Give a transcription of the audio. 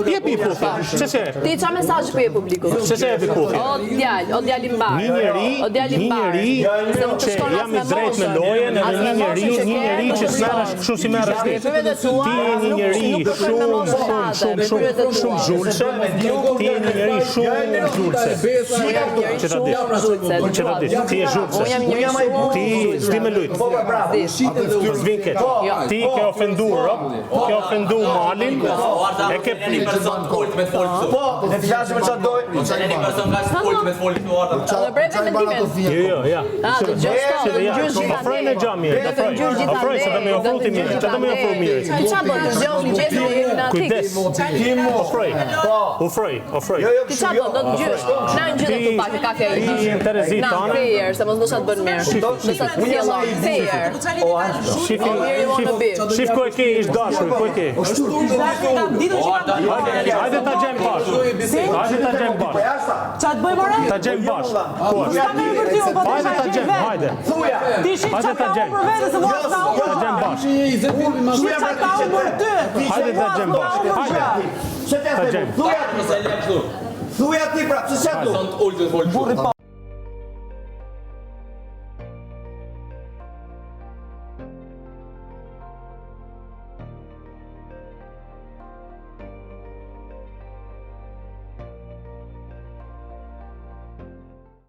Jepi i puthi. Ç'se? Ti ç'a mesazh po je publikut? Ç'se jepi puthi? O djali mbar. Një njeri që jam i drejtë me lojen edhe një njeri që s'merresh kështu si merresh ti. Ti je një njeri shumë zhulse. Ti je një njeri shumë zhulse. Që ta dish. Ti je zhulse. Ti s'di me lujt. S'vin keq. Ti ke ofenduar, ke ofendu malin. E ke një person kult me folë këtu. Po, ne flasim çfarë doj. Një person ka kult me folë këtu ardha. Jo. Ofroj në xhami, ofroj se do më ofru ti mirë, çfarë do më ofru mirë. Ç'a bën? Zgjohni gjestin në atik. Kujdes. Ofroj. Ti ç'a bën? Do të ngjysh. Na ngjyre tu pak kafe. Ti Terezi tani. Fair, se mos do sa të bën mirë. Do sa të sjellon fair. Shif ku e ke ish dashur, ku e ke. Hajde ta gjem bash. Qa të bëjmë ora? Ta gjem bash. Hajde ta gjem, hajde. Ti shqip qa ka unë për vete se mua s'ka unë. Ta gjem bash. Shqip qa ka unë për ty. Hajde ta gjem bash. Hajde. Ta gjem. Thuja ti pra, pse çfarë do? Son të ultë të folë këtu.